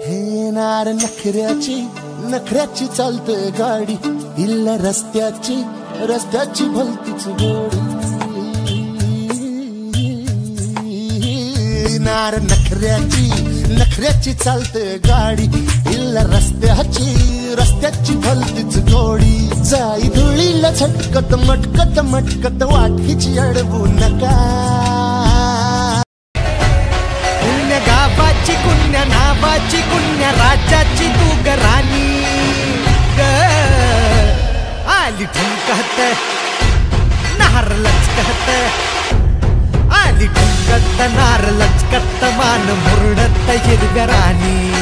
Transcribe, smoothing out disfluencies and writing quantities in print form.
हे नार नखऱ्याची नखऱ्याची चालते गाडी, इल्ला रस्त्याची रस्त्याची भलतीच गोडी. नार नखऱ्याची नखऱ्याची चालते गाडी, इल्ला रस्त्याची रस्त्याची भलतीच गोडी. जाई धुळीला झटकत मटकत मटकत वाटकीची अडवू नका. कुण्या गावाची कुण्या नावाची कुण्या राज्याची तू ग राणी ग. आली ठुमकत नार लचकत, आली ठुमकत नार लचकत, मान मुरडत हिरव्या राणी.